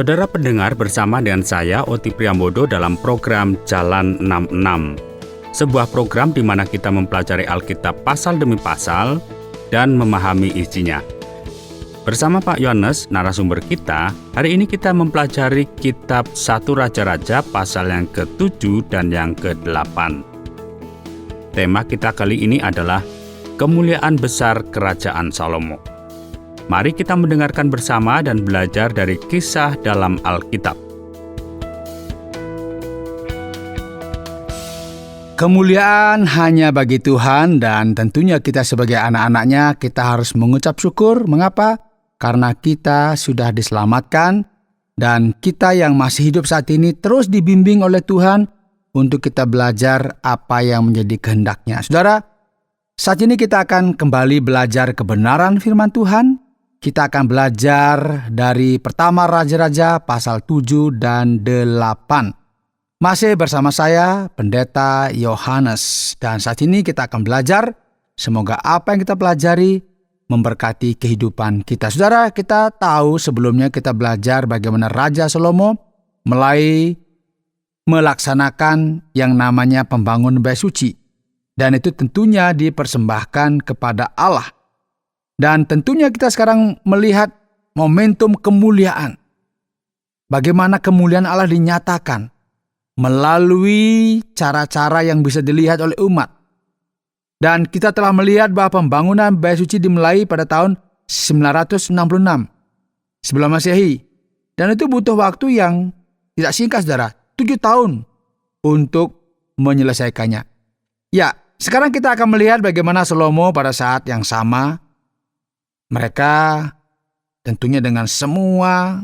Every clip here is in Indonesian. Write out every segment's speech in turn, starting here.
Saudara pendengar, bersama dengan saya Oti Priambodo dalam program Jalan 66. Sebuah program di mana kita mempelajari Alkitab pasal demi pasal dan memahami isinya. Bersama Pak Yohanes, narasumber kita, hari ini kita mempelajari kitab 1 Raja-Raja pasal yang ke-7 dan yang ke-8. Tema kita kali ini adalah kemuliaan besar kerajaan Salomo. Mari kita mendengarkan bersama dan belajar dari kisah dalam Alkitab. Kemuliaan hanya bagi Tuhan, dan tentunya kita sebagai anak-anaknya kita harus mengucap syukur. Mengapa? Karena kita sudah diselamatkan dan kita yang masih hidup saat ini terus dibimbing oleh Tuhan untuk kita belajar apa yang menjadi kehendak-Nya. Saudara, saat ini kita akan kembali belajar kebenaran firman Tuhan. Kita akan belajar dari pertama Raja-Raja pasal 7 dan 8. Masih bersama saya, Pendeta Yohanes. Dan saat ini kita akan belajar. Semoga apa yang kita pelajari memberkati kehidupan kita. Saudara, kita tahu sebelumnya kita belajar bagaimana Raja Salomo mulai melaksanakan yang namanya pembangunan bait suci. Dan itu tentunya dipersembahkan kepada Allah. Dan tentunya kita sekarang melihat momentum kemuliaan. Bagaimana kemuliaan Allah dinyatakan melalui cara-cara yang bisa dilihat oleh umat. Dan kita telah melihat bahwa pembangunan bait suci dimulai pada tahun 966 sebelum Masehi. Dan itu butuh waktu yang tidak singkat, saudara. 7 tahun untuk menyelesaikannya. Ya, sekarang kita akan melihat bagaimana Salomo pada saat yang sama. Mereka tentunya dengan semua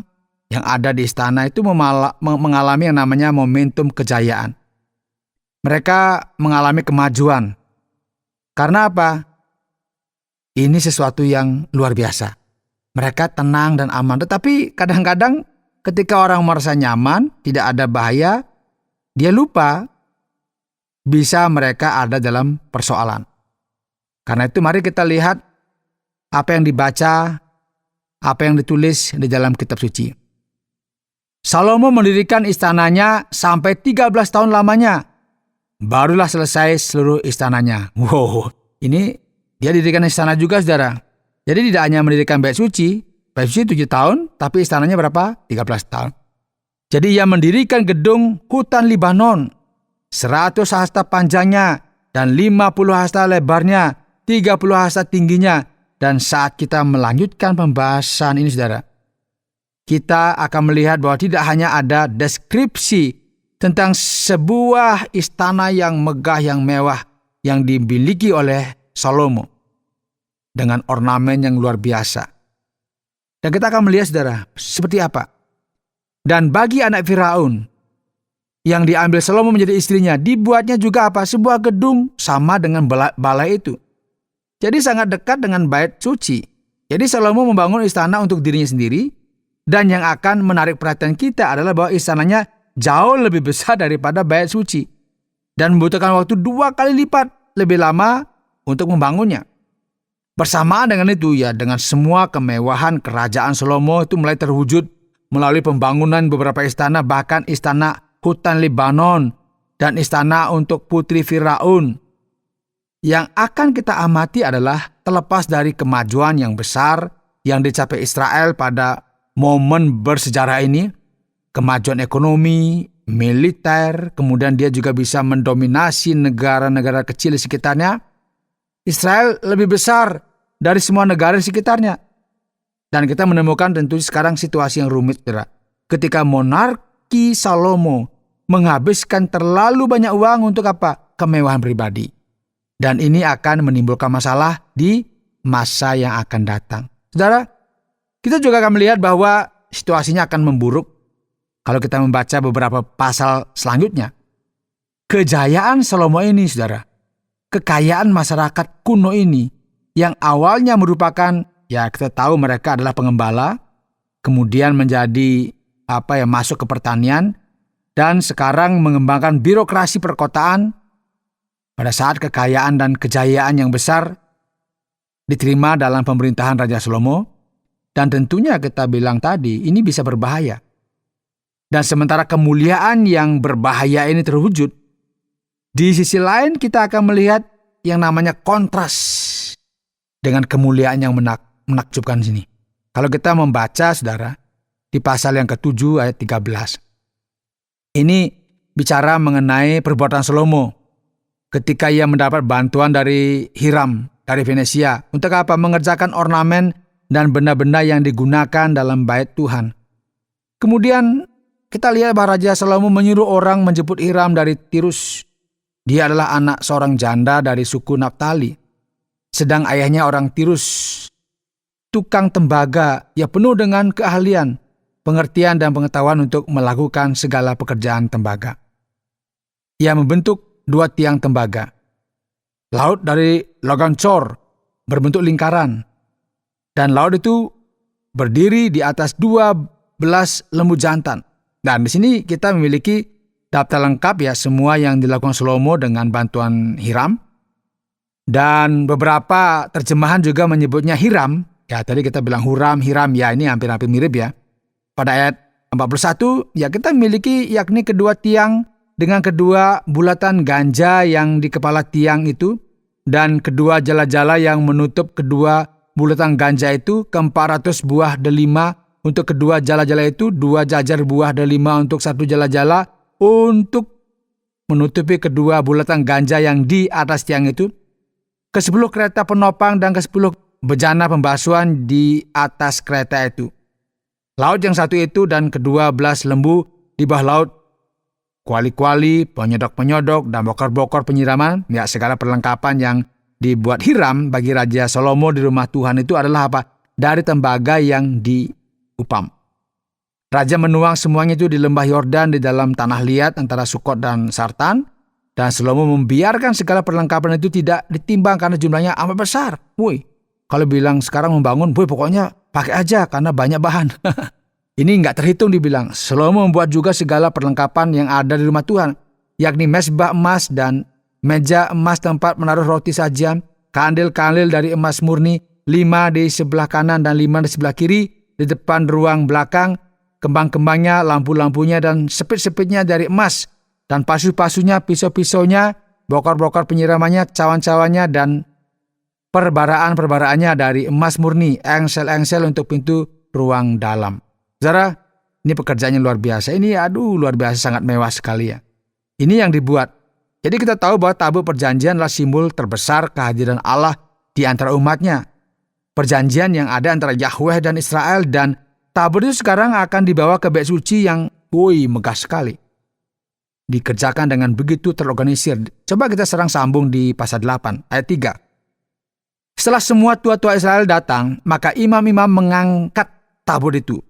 yang ada di istana itu mengalami yang namanya momentum kejayaan. Mereka mengalami kemajuan. Karena apa? Ini sesuatu yang luar biasa. Mereka tenang dan aman. Tetapi kadang-kadang ketika orang merasa nyaman, tidak ada bahaya, dia lupa bisa mereka ada dalam persoalan. Karena itu mari kita lihat apa yang dibaca, apa yang ditulis di dalam kitab suci. Salomo mendirikan istananya sampai 13 tahun lamanya. Barulah selesai seluruh istananya. Wow, ini dia dirikan istana juga, saudara. Jadi tidak hanya mendirikan bait suci 7 tahun, tapi istananya berapa? 13 tahun. Jadi ia mendirikan gedung hutan Libanon, 100 hasta panjangnya dan 50 hasta lebarnya, 30 hasta tingginya. Dan saat kita melanjutkan pembahasan ini, saudara, kita akan melihat bahwa tidak hanya ada deskripsi tentang sebuah istana yang megah, yang mewah, yang dimiliki oleh Salomo dengan ornamen yang luar biasa. Dan kita akan melihat, saudara, seperti apa. Dan bagi anak Firaun yang diambil Salomo menjadi istrinya, dibuatnya juga apa? Sebuah gedung sama dengan balai itu. Jadi sangat dekat dengan bait suci. Jadi Salomo membangun istana untuk dirinya sendiri. Dan yang akan menarik perhatian kita adalah bahwa istananya jauh lebih besar daripada bait suci. Dan membutuhkan waktu 2 kali lipat lebih lama untuk membangunnya. Bersamaan dengan itu, ya, dengan semua kemewahan kerajaan Salomo itu mulai terwujud melalui pembangunan beberapa istana, bahkan istana hutan Libanon dan istana untuk putri Firaun. Yang akan kita amati adalah terlepas dari kemajuan yang besar yang dicapai Israel pada momen bersejarah ini, kemajuan ekonomi, militer, kemudian dia juga bisa mendominasi negara-negara kecil di sekitarnya. Israel lebih besar dari semua negara di sekitarnya. Dan kita menemukan tentu sekarang situasi yang rumit, saudara. Ketika monarki Salomo menghabiskan terlalu banyak uang untuk apa? Kemewahan pribadi. Dan ini akan menimbulkan masalah di masa yang akan datang. Saudara, kita juga akan melihat bahwa situasinya akan memburuk kalau kita membaca beberapa pasal selanjutnya. Kejayaan Salomo ini, saudara, kekayaan masyarakat kuno ini, yang awalnya merupakan, ya kita tahu mereka adalah pengembala, kemudian menjadi masuk ke pertanian, dan sekarang mengembangkan birokrasi perkotaan. Pada saat kekayaan dan kejayaan yang besar diterima dalam pemerintahan Raja Salomo, dan tentunya kita bilang tadi, ini bisa berbahaya. Dan sementara kemuliaan yang berbahaya ini terwujud, di sisi lain kita akan melihat yang namanya kontras dengan kemuliaan yang menakjubkan sini. Kalau kita membaca, saudara, di pasal yang ke-7 ayat 13. Ini bicara mengenai perbuatan Salomo ketika ia mendapat bantuan dari Hiram dari Venesia. Untuk apa? Mengerjakan ornamen dan benda-benda yang digunakan dalam bait Tuhan. Kemudian kita lihat bahwa Raja Salomo menyuruh orang menjemput Hiram dari Tirus. Dia adalah anak seorang janda dari suku Naftali. Sedang ayahnya orang Tirus, tukang tembaga, ia penuh dengan keahlian, pengertian dan pengetahuan untuk melakukan segala pekerjaan tembaga. Ia membentuk 2 tiang tembaga. Laut dari logam cor berbentuk lingkaran. Dan laut itu berdiri di atas 12 lembu jantan. Dan di sini kita memiliki daftar lengkap ya semua yang dilakukan Salomo dengan bantuan Hiram. Dan beberapa terjemahan juga menyebutnya Hiram. Ya tadi kita bilang Huram, Hiram, ya ini hampir-hampir mirip ya. Pada ayat 41 ya kita memiliki yakni kedua tiang dengan kedua bulatan ganja yang di kepala tiang itu dan kedua jala-jala yang menutup kedua bulatan ganja itu, ke-400 buah delima untuk kedua jala-jala itu, 2 jajar buah delima untuk 1 jala-jala untuk menutupi kedua bulatan ganja yang di atas tiang itu, ke-10 kereta penopang dan ke-10 bejana pembasuhan di atas kereta itu. Laut yang satu itu dan ke-12 lembu di bawah laut, kuali-kuali, penyodok-penyodok, dan bokor-bokor penyiraman, ya segala perlengkapan yang dibuat Hiram bagi Raja Salomo di rumah Tuhan itu adalah apa? Dari tembaga yang diupam. Raja menuang semuanya itu di lembah Yordan di dalam tanah liat antara Sukot dan Sartan, dan Salomo membiarkan segala perlengkapan itu tidak ditimbang karena jumlahnya amat besar. Kalau bilang sekarang membangun, pokoknya pakai aja karena banyak bahan. Ini nggak terhitung dibilang. Salomo membuat juga segala perlengkapan yang ada di rumah Tuhan, yakni mezbah emas dan meja emas tempat menaruh roti sajian, kandil-kandil dari emas murni, 5 di sebelah kanan dan 5 di sebelah kiri, di depan ruang belakang, kembang-kembangnya, lampu-lampunya dan sepit-sepitnya dari emas, dan pasu-pasunya, pisau-pisaunya, bokor-bokor penyiramannya, cawan-cawannya, dan perbaraan-perbaraannya dari emas murni, engsel-engsel untuk pintu ruang dalam. Saudara, ini pekerjaannya luar biasa. Ini luar biasa, sangat mewah sekali ya. Ini yang dibuat. Jadi kita tahu bahwa tabut perjanjian adalah simbol terbesar kehadiran Allah di antara umatnya. Perjanjian yang ada antara Yahweh dan Israel, dan tabut itu sekarang akan dibawa ke bait suci yang megah sekali. Dikerjakan dengan begitu terorganisir. Coba kita sambung di pasal 8 ayat 3. Setelah semua tua-tua Israel datang, maka imam-imam mengangkat tabut itu.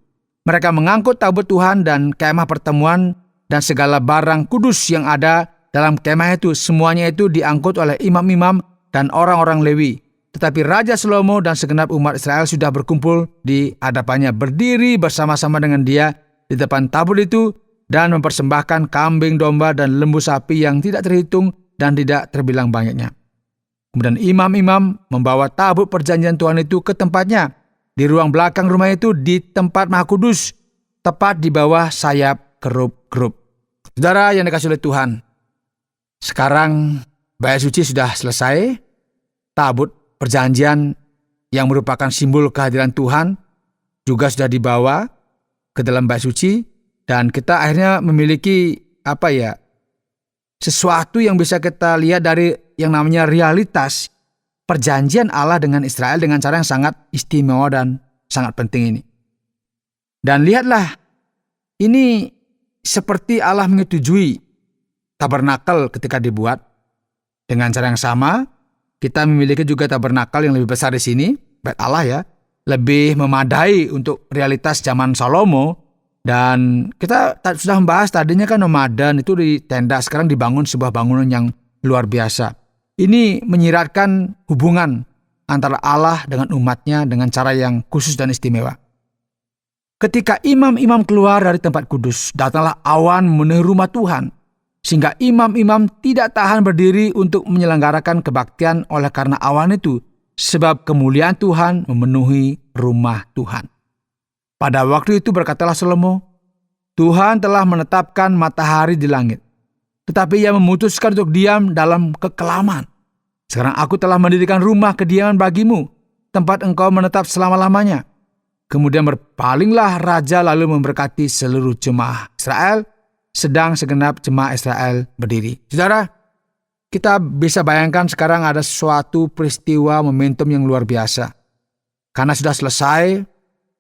Mereka mengangkut tabut Tuhan dan kemah pertemuan dan segala barang kudus yang ada dalam kemah itu. Semuanya itu diangkut oleh imam-imam dan orang-orang Lewi. Tetapi Raja Salomo dan segenap umat Israel sudah berkumpul di hadapannya, berdiri bersama-sama dengan dia di depan tabut itu dan mempersembahkan kambing domba dan lembu sapi yang tidak terhitung dan tidak terbilang banyaknya. Kemudian imam-imam membawa tabut perjanjian Tuhan itu ke tempatnya di ruang belakang rumah itu, di tempat Maha Kudus, tepat di bawah sayap kerub-kerub. Saudara yang dikasihi oleh Tuhan, sekarang bait suci sudah selesai. Tabut perjanjian yang merupakan simbol kehadiran Tuhan juga sudah dibawa ke dalam bait suci, dan kita akhirnya memiliki sesuatu yang bisa kita lihat dari yang namanya realitas perjanjian Allah dengan Israel dengan cara yang sangat istimewa dan sangat penting ini. Dan lihatlah, ini seperti Allah menyetujui tabernakel ketika dibuat. Dengan cara yang sama, kita memiliki juga tabernakel yang lebih besar di sini, bait Allah ya, lebih memadai untuk realitas zaman Salomo. Dan kita sudah membahas tadinya kan nomaden itu di tenda, sekarang dibangun sebuah bangunan yang luar biasa. Ini menyiratkan hubungan antara Allah dengan umatnya dengan cara yang khusus dan istimewa. Ketika imam-imam keluar dari tempat kudus, datanglah awan memenuhi rumah Tuhan, sehingga imam-imam tidak tahan berdiri untuk menyelenggarakan kebaktian oleh karena awan itu, sebab kemuliaan Tuhan memenuhi rumah Tuhan. Pada waktu itu berkatalah Salomo, Tuhan telah menetapkan matahari di langit, tetapi Ia memutuskan untuk diam dalam kekelaman. Sekarang aku telah mendirikan rumah kediaman bagimu, tempat engkau menetap selama-lamanya. Kemudian berpalinglah raja lalu memberkati seluruh jemaah Israel, sedang segenap jemaah Israel berdiri. Saudara, kita bisa bayangkan sekarang ada suatu peristiwa momentum yang luar biasa. Karena sudah selesai,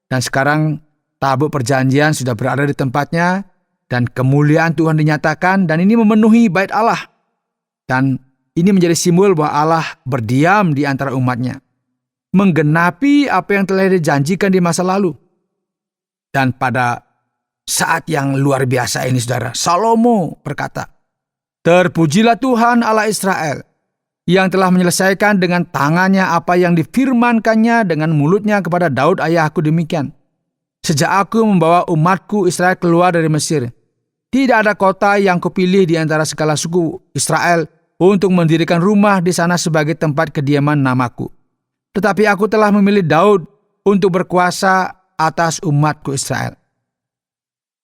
dan sekarang tabut perjanjian sudah berada di tempatnya, dan kemuliaan Tuhan dinyatakan, dan ini memenuhi bait Allah. Dan ini menjadi simbol bahwa Allah berdiam di antara umatnya, menggenapi apa yang telah dijanjikan di masa lalu. Dan pada saat yang luar biasa ini, saudara, Salomo berkata, "Terpujilah Tuhan Allah Israel, yang telah menyelesaikan dengan tangannya apa yang difirmankannya dengan mulutnya kepada Daud ayahku demikian. Sejak aku membawa umatku Israel keluar dari Mesir, tidak ada kota yang kupilih di antara segala suku Israel untuk mendirikan rumah di sana sebagai tempat kediaman namaku. Tetapi aku telah memilih Daud untuk berkuasa atas umatku Israel.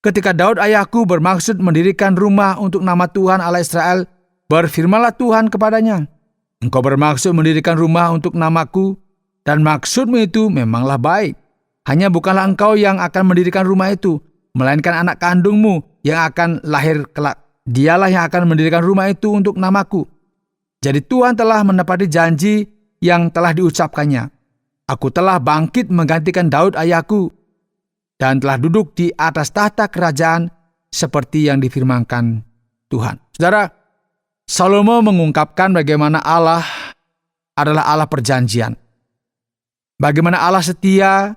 Ketika Daud ayahku bermaksud mendirikan rumah untuk nama Tuhan Allah Israel, berfirmanlah Tuhan kepadanya, engkau bermaksud mendirikan rumah untuk namaku, dan maksudmu itu memanglah baik. Hanya bukanlah engkau yang akan mendirikan rumah itu, melainkan anak kandungmu yang akan lahir kelak. Dialah yang akan mendirikan rumah itu untuk namaku. Jadi Tuhan telah menepati janji yang telah diucapkannya. Aku telah bangkit menggantikan Daud ayahku, dan telah duduk di atas tahta kerajaan seperti yang difirmankan Tuhan." Saudara, Salomo mengungkapkan bagaimana Allah adalah Allah perjanjian. Bagaimana Allah setia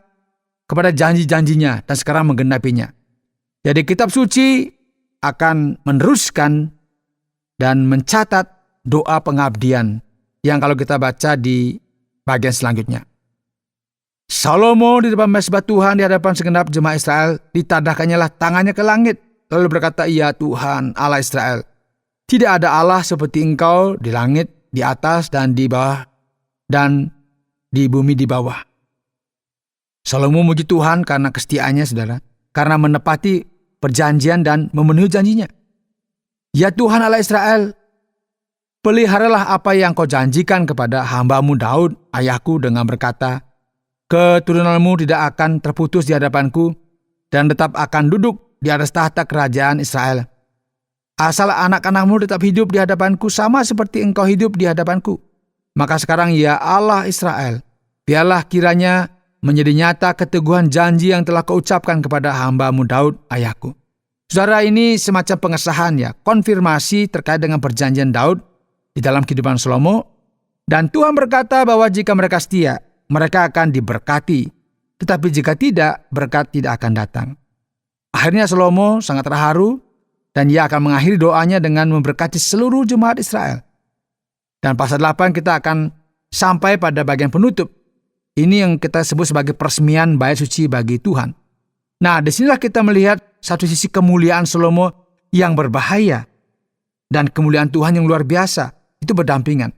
kepada janji-janjinya dan sekarang menggenapinya. Jadi kitab suci akan meneruskan dan mencatat doa pengabdian yang kalau kita baca di bagian selanjutnya. Salomo di depan mezbah Tuhan di hadapan segenap jemaah Israel, ditadahkannya lah tangannya ke langit, lalu berkata, "Ya Tuhan Allah Israel, tidak ada Allah seperti engkau di langit, di atas dan di bawah, dan di bumi di bawah." Salomo memuji Tuhan karena kesetiaannya, saudara, karena menepati perjanjian dan memenuhi janjinya. "Ya Tuhan Allah Israel, peliharalah apa yang kau janjikan kepada hambamu Daud ayahku dengan berkata, keturunanmu tidak akan terputus di hadapanku dan tetap akan duduk di atas tahta kerajaan Israel. Asal anak-anakmu tetap hidup di hadapanku sama seperti engkau hidup di hadapanku. Maka sekarang ya Allah Israel, biarlah kiranya menjadi nyata keteguhan janji yang telah kau ucapkan kepada hambamu Daud ayahku." Saudara, ini semacam pengesahan ya, konfirmasi terkait dengan perjanjian Daud di dalam kehidupan Salomo. Dan Tuhan berkata bahwa jika mereka setia, mereka akan diberkati. Tetapi jika tidak, berkat tidak akan datang. Akhirnya Salomo sangat terharu dan ia akan mengakhiri doanya dengan memberkati seluruh jemaat Israel. Dan pasal 8 kita akan sampai pada bagian penutup. Ini yang kita sebut sebagai peresmian bait suci bagi Tuhan. Nah, disinilah kita melihat satu sisi kemuliaan Salomo yang berbahaya dan kemuliaan Tuhan yang luar biasa. Itu berdampingan.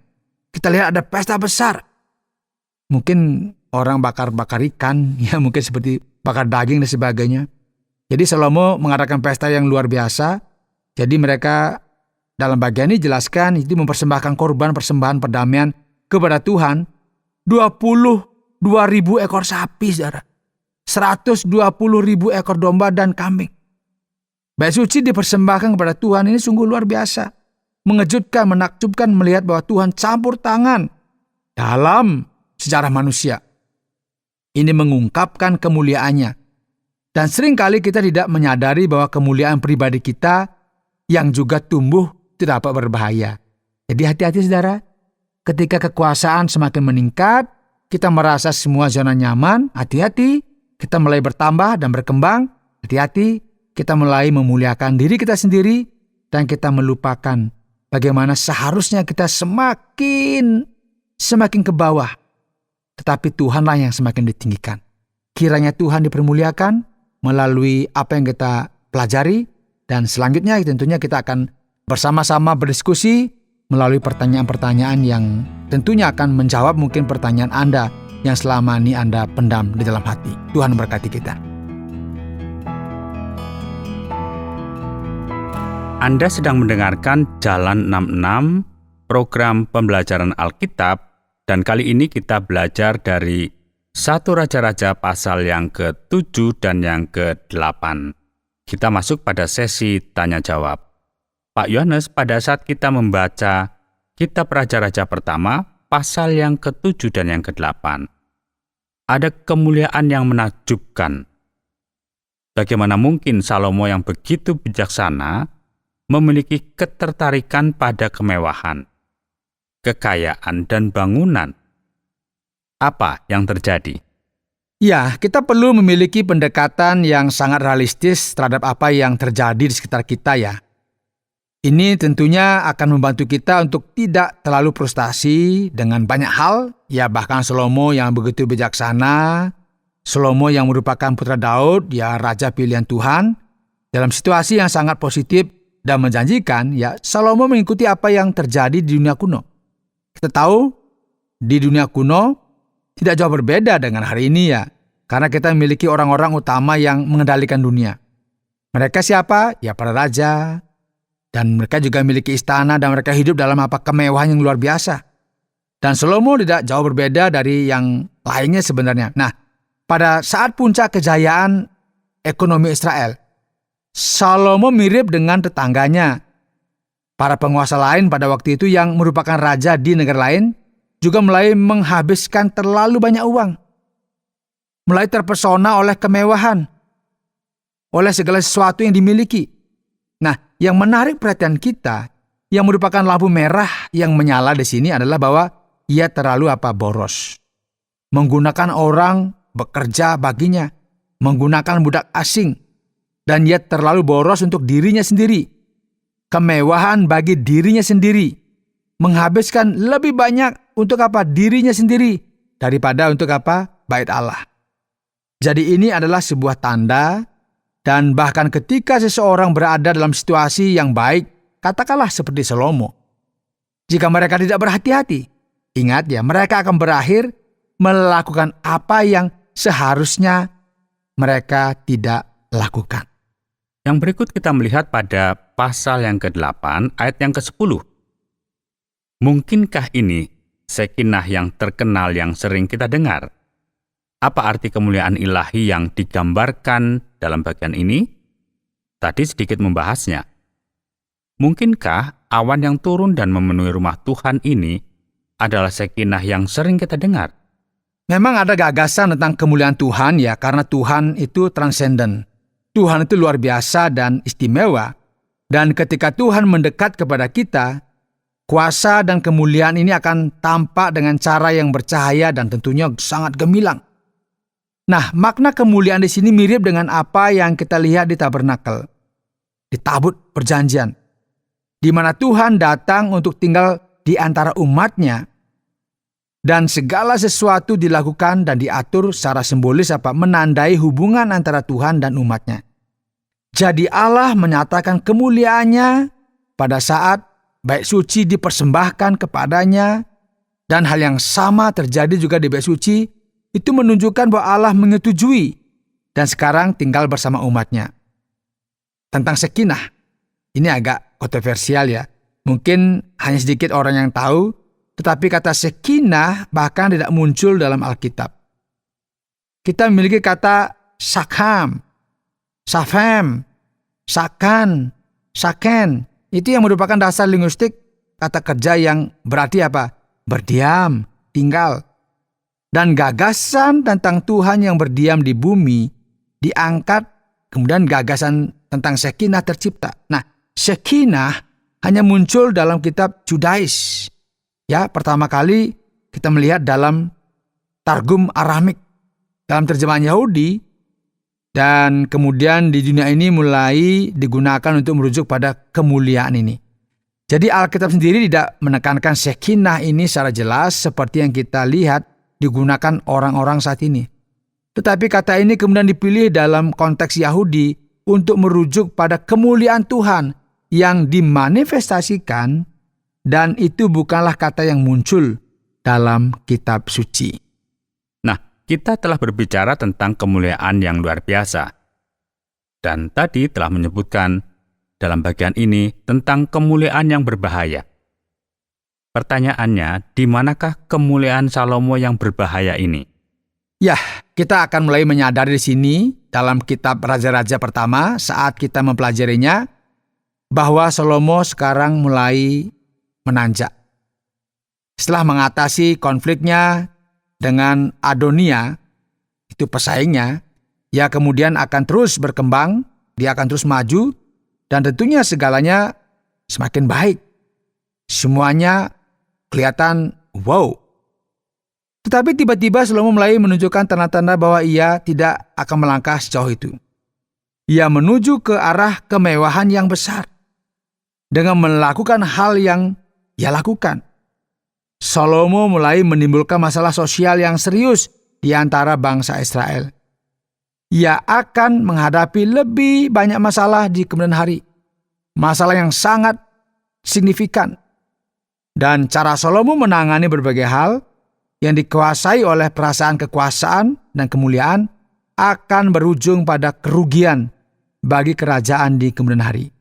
Kita lihat ada pesta besar. Mungkin orang bakar-bakar ikan, ya mungkin seperti bakar daging dan sebagainya. Jadi Salomo mengadakan pesta yang luar biasa. Jadi mereka dalam bagian ini jelaskan itu mempersembahkan korban persembahan perdamaian kepada Tuhan 22.000 ekor sapi, saudara. 120.000 ekor domba dan kambing. Bait suci dipersembahkan kepada Tuhan ini sungguh luar biasa. Mengejutkan, menakjubkan melihat bahwa Tuhan campur tangan dalam sejarah manusia. Ini mengungkapkan kemuliaannya. Dan seringkali kita tidak menyadari bahwa kemuliaan pribadi kita yang juga tumbuh tidak dapat berbahaya. Jadi hati-hati, saudara. Ketika kekuasaan semakin meningkat, kita merasa semua zona nyaman, hati-hati. Kita mulai bertambah dan berkembang, hati-hati. Kita mulai memuliakan diri kita sendiri dan kita melupakan bagaimana seharusnya kita semakin ke bawah. Tetapi Tuhanlah yang semakin ditinggikan. Kiranya Tuhan dipermuliakan melalui apa yang kita pelajari. Dan selanjutnya tentunya kita akan bersama-sama berdiskusi melalui pertanyaan-pertanyaan yang tentunya akan menjawab mungkin pertanyaan Anda yang selama ini Anda pendam di dalam hati. Tuhan memberkati kita. Anda sedang mendengarkan Jalan 66, program pembelajaran Alkitab, dan kali ini kita belajar dari 1 Raja-Raja pasal yang ke-7 dan yang ke-8. Kita masuk pada sesi tanya-jawab. Pak Yohanes, pada saat kita membaca Kitab Raja-Raja pertama, pasal yang ke-7 dan yang ke-8, ada kemuliaan yang menakjubkan. Bagaimana mungkin Salomo yang begitu bijaksana memiliki ketertarikan pada kemewahan, kekayaan, dan bangunan? Apa yang terjadi? Ya, kita perlu memiliki pendekatan yang sangat realistis terhadap apa yang terjadi di sekitar kita ya. Ini tentunya akan membantu kita untuk tidak terlalu frustasi dengan banyak hal, ya bahkan Salomo yang begitu bijaksana, Salomo yang merupakan putra Daud, ya raja pilihan Tuhan, dalam situasi yang sangat positif dan menjanjikan, ya Salomo mengikuti apa yang terjadi di dunia kuno. Kita tahu di dunia kuno tidak jauh berbeda dengan hari ini ya, karena kita memiliki orang-orang utama yang mengendalikan dunia. Mereka siapa? Ya para raja, dan mereka juga memiliki istana dan mereka hidup dalam kemewahan yang luar biasa. Dan Salomo tidak jauh berbeda dari yang lainnya sebenarnya. Nah, pada saat puncak kejayaan ekonomi Israel, Salomo mirip dengan tetangganya. Para penguasa lain pada waktu itu yang merupakan raja di negara lain juga mulai menghabiskan terlalu banyak uang. Mulai terpesona oleh kemewahan, oleh segala sesuatu yang dimiliki. Nah, yang menarik perhatian kita, yang merupakan lampu merah yang menyala di sini adalah bahwa ia terlalu boros. Menggunakan orang bekerja baginya, menggunakan budak asing, dan ia terlalu boros untuk dirinya sendiri. Kemewahan bagi dirinya sendiri. Menghabiskan lebih banyak untuk dirinya sendiri daripada untuk bait Allah. Jadi ini adalah sebuah tanda, dan bahkan ketika seseorang berada dalam situasi yang baik, katakanlah seperti Salomo, jika mereka tidak berhati-hati, ingat ya, mereka akan berakhir melakukan apa yang seharusnya mereka tidak lakukan. Yang berikut kita melihat pada pasal yang ke-8 ayat yang ke-10. Mungkinkah ini Shekinah yang terkenal yang sering kita dengar? Apa arti kemuliaan ilahi yang digambarkan dalam bagian ini? Tadi sedikit membahasnya. Mungkinkah awan yang turun dan memenuhi rumah Tuhan ini adalah Shekinah yang sering kita dengar? Memang ada gagasan tentang kemuliaan Tuhan ya, karena Tuhan itu transenden. Tuhan itu luar biasa dan istimewa. Dan ketika Tuhan mendekat kepada kita, kuasa dan kemuliaan ini akan tampak dengan cara yang bercahaya dan tentunya sangat gemilang. Nah, makna kemuliaan di sini mirip dengan apa yang kita lihat di tabernakel, di tabut perjanjian, di mana Tuhan datang untuk tinggal di antara umatnya, dan segala sesuatu dilakukan dan diatur secara simbolis menandai hubungan antara Tuhan dan umatnya. Jadi Allah menyatakan kemuliaannya pada saat bait suci dipersembahkan kepadanya, dan hal yang sama terjadi juga di bait suci. Itu menunjukkan bahwa Allah menyetujui dan sekarang tinggal bersama umatnya. Tentang Shekinah, ini agak kontroversial ya. Mungkin hanya sedikit orang yang tahu, tetapi kata Shekinah bahkan tidak muncul dalam Alkitab. Kita memiliki kata Shakham, Shaphem, Shakan, Shaken. Itu yang merupakan dasar linguistik kata kerja yang berarti berdiam, tinggal. Dan gagasan tentang Tuhan yang berdiam di bumi diangkat, kemudian gagasan tentang Shekinah tercipta. Nah, Shekinah hanya muncul dalam kitab Judais. Ya, pertama kali kita melihat dalam Targum Aramik, dalam terjemahan Yahudi, dan kemudian di dunia ini mulai digunakan untuk merujuk pada kemuliaan ini. Jadi Alkitab sendiri tidak menekankan Shekinah ini secara jelas seperti yang kita lihat digunakan orang-orang saat ini. Tetapi kata ini kemudian dipilih dalam konteks Yahudi untuk merujuk pada kemuliaan Tuhan yang dimanifestasikan, dan itu bukanlah kata yang muncul dalam kitab suci. Nah, kita telah berbicara tentang kemuliaan yang luar biasa. Dan tadi telah menyebutkan dalam bagian ini tentang kemuliaan yang berbahaya. Pertanyaannya, di manakah kemuliaan Salomo yang berbahaya ini? Ya, kita akan mulai menyadari di sini dalam kitab Raja-Raja pertama saat kita mempelajarinya bahwa Salomo sekarang mulai menanjak. Setelah mengatasi konfliknya dengan Adonia, itu pesaingnya, ia kemudian akan terus berkembang, dia akan terus maju, dan tentunya segalanya semakin baik. Semuanya kelihatan wow. Tetapi tiba-tiba Salomo mulai menunjukkan tanda-tanda bahwa ia tidak akan melangkah sejauh itu. Ia menuju ke arah kemewahan yang besar dengan melakukan hal yang ia lakukan. Salomo mulai menimbulkan masalah sosial yang serius di antara bangsa Israel. Ia akan menghadapi lebih banyak masalah di kemudian hari. Masalah yang sangat signifikan. Dan cara Salomo menangani berbagai hal yang dikuasai oleh perasaan kekuasaan dan kemuliaan akan berujung pada kerugian bagi kerajaan di kemudian hari.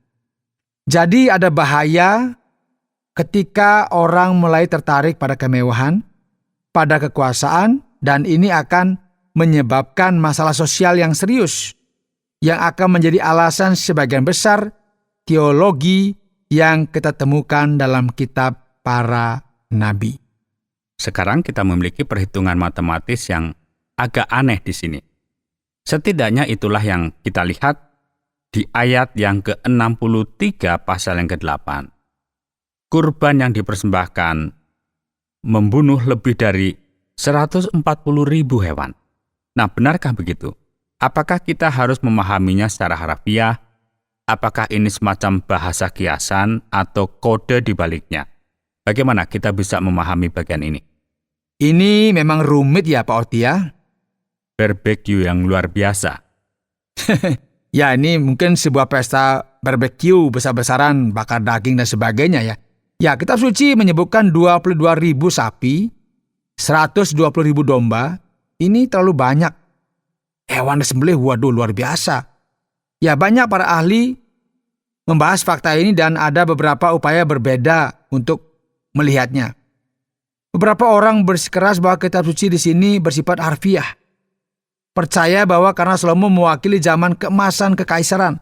Jadi ada bahaya ketika orang mulai tertarik pada kemewahan, pada kekuasaan, dan ini akan menyebabkan masalah sosial yang serius, yang akan menjadi alasan sebagian besar teologi yang kita temukan dalam kitab para nabi. Sekarang kita memiliki perhitungan matematis yang agak aneh di sini. Setidaknya itulah yang kita lihat di ayat yang ke-63 pasal yang ke-8. Kurban yang dipersembahkan membunuh lebih dari 140.000 hewan. Nah, benarkah begitu? Apakah kita harus memahaminya secara harfiah? Apakah ini semacam bahasa kiasan atau kode di baliknya? Bagaimana kita bisa memahami bagian ini? Ini memang rumit ya Pak Otia. Barbecue yang luar biasa. Ya, ini mungkin sebuah pesta barbecue besar-besaran, bakar daging dan sebagainya ya. Ya, kitab suci menyebutkan 22.000 sapi, 120.000 domba. Ini terlalu banyak. Hewan disembelih, waduh luar biasa. Ya, banyak para ahli membahas fakta ini dan ada beberapa upaya berbeda untuk melihatnya. Beberapa orang bersikeras bahwa kitab suci di sini bersifat harfiah. Percaya bahwa karena Salomo mewakili zaman keemasan kekaisaran,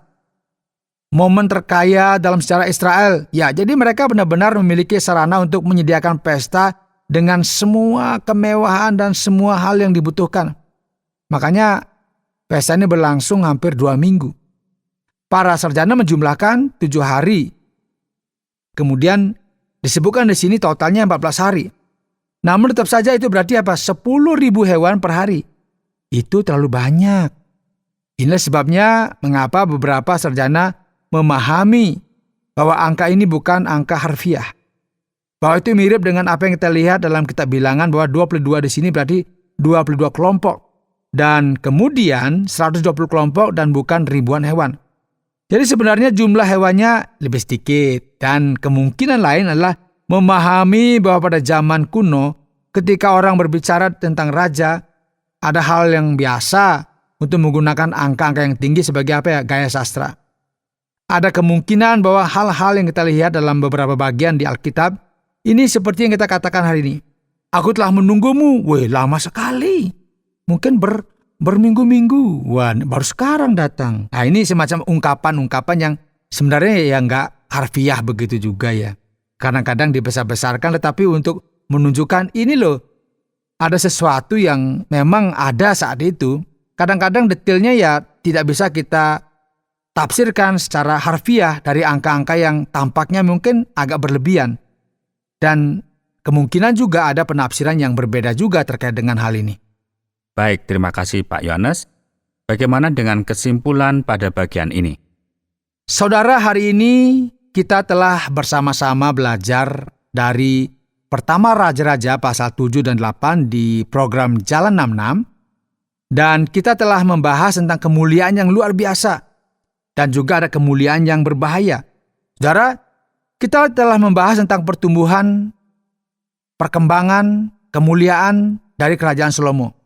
momen terkaya dalam sejarah Israel, ya jadi mereka benar-benar memiliki sarana untuk menyediakan pesta dengan semua kemewahan dan semua hal yang dibutuhkan. Makanya pesta ini berlangsung hampir 2 minggu. Para sarjana menjumlahkan 7 hari. Kemudian disebutkan di sini totalnya 14 hari. Namun tetap saja itu berarti apa? 10.000 hewan per hari. Itu terlalu banyak. Inilah sebabnya mengapa beberapa sarjana memahami bahwa angka ini bukan angka harfiah. Bahwa itu mirip dengan apa yang kita lihat dalam kitab Bilangan bahwa 22 di sini berarti 22 kelompok. Dan kemudian 120 kelompok dan bukan ribuan hewan. Jadi sebenarnya jumlah hewannya lebih sedikit. Dan kemungkinan lain adalah memahami bahwa pada zaman kuno ketika orang berbicara tentang raja, ada hal yang biasa untuk menggunakan angka-angka yang tinggi sebagai apa ya? Gaya sastra. Ada kemungkinan bahwa hal-hal yang kita lihat dalam beberapa bagian di Alkitab, ini seperti yang kita katakan hari ini. Aku telah menunggumu, weh lama sekali. Mungkin berminggu-minggu, wah baru sekarang datang. Nah ini semacam ungkapan-ungkapan yang sebenarnya ya nggak harfiah begitu juga ya. Kadang-kadang dibesar-besarkan tetapi untuk menunjukkan ini loh, ada sesuatu yang memang ada saat itu. Kadang-kadang detailnya ya tidak bisa kita tafsirkan secara harfiah dari angka-angka yang tampaknya mungkin agak berlebihan. Dan kemungkinan juga ada penafsiran yang berbeda juga terkait dengan hal ini. Baik, terima kasih Pak Yohanes. Bagaimana dengan kesimpulan pada bagian ini? Saudara, hari ini kita telah bersama-sama belajar dari pertama Raja-Raja pasal 7 dan 8 di program Jalan 66. Dan kita telah membahas tentang kemuliaan yang luar biasa. Dan juga ada kemuliaan yang berbahaya. Saudara, kita telah membahas tentang pertumbuhan, perkembangan, kemuliaan dari kerajaan Salomo.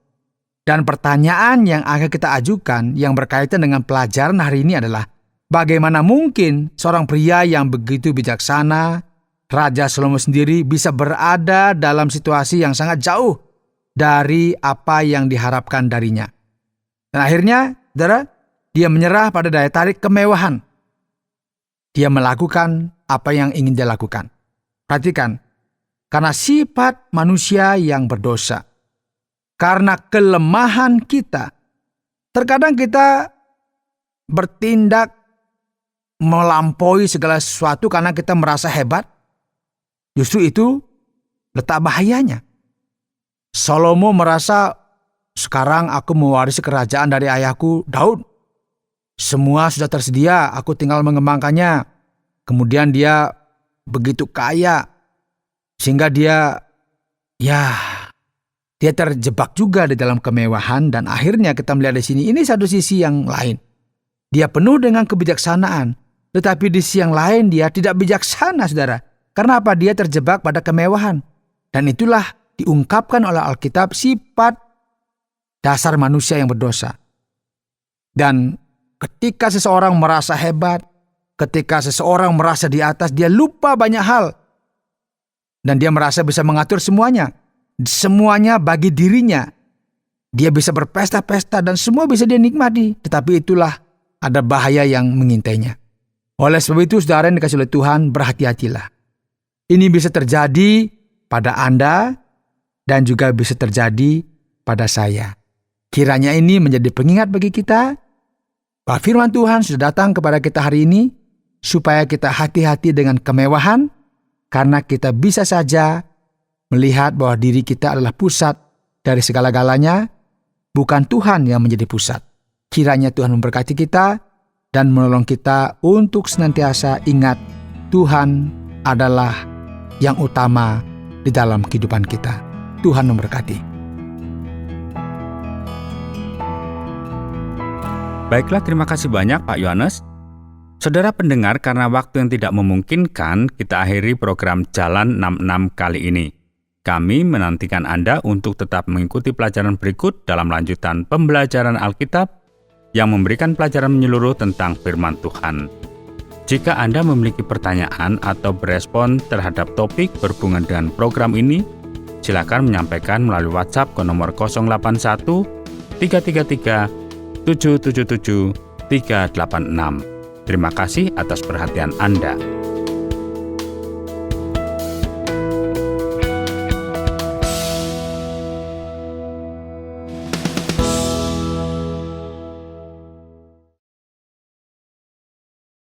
Dan pertanyaan yang akan kita ajukan yang berkaitan dengan pelajaran hari ini adalah, Bagaimana mungkin seorang pria yang begitu bijaksana, Raja Salomo sendiri, bisa berada dalam situasi yang sangat jauh dari apa yang diharapkan darinya. Dan akhirnya, saudara, dia menyerah pada daya tarik kemewahan. Dia melakukan apa yang ingin dia lakukan. Perhatikan, karena sifat manusia yang berdosa, karena kelemahan kita, terkadang kita bertindak melampaui segala sesuatu karena kita merasa hebat. Justru itu letak bahayanya. Salomo merasa, sekarang aku mewarisi kerajaan dari ayahku Daud. Semua sudah tersedia, aku tinggal mengembangkannya. Kemudian dia begitu kaya, sehingga dia terjebak juga di dalam kemewahan. Dan akhirnya kita melihat di sini, ini satu sisi yang lain. Dia penuh dengan kebijaksanaan, tetapi di sisi yang lain dia tidak bijaksana, saudara. Karena apa? Dia terjebak pada kemewahan. Dan itulah diungkapkan oleh Alkitab sifat dasar manusia yang berdosa. Dan ketika seseorang merasa hebat, ketika seseorang merasa di atas, dia lupa banyak hal. Dan dia merasa bisa mengatur semuanya. Semuanya bagi dirinya. Dia bisa berpesta-pesta dan semua bisa dia nikmati. Tetapi itulah ada bahaya yang mengintainya. Oleh sebab itu, saudara yang dikasihi oleh Tuhan, berhati-hatilah. Ini bisa terjadi pada Anda dan juga bisa terjadi pada saya. Kiranya ini menjadi pengingat bagi kita bahwa firman Tuhan sudah datang kepada kita hari ini supaya kita hati-hati dengan kemewahan, karena kita bisa saja melihat bahwa diri kita adalah pusat dari segala-galanya, bukan Tuhan yang menjadi pusat. Kiranya Tuhan memberkati kita dan menolong kita untuk senantiasa ingat Tuhan adalah yang utama di dalam kehidupan kita. Tuhan memberkati. Baiklah, terima kasih banyak Pak Yohanes. Saudara pendengar, karena waktu yang tidak memungkinkan, kita akhiri program Jalan 66 kali ini. Kami menantikan Anda untuk tetap mengikuti pelajaran berikut dalam lanjutan pembelajaran Alkitab yang memberikan pelajaran menyeluruh tentang firman Tuhan. Jika Anda memiliki pertanyaan atau berespon terhadap topik berhubungan dengan program ini, silakan menyampaikan melalui WhatsApp ke nomor 081 333 777 386. Terima kasih atas perhatian Anda.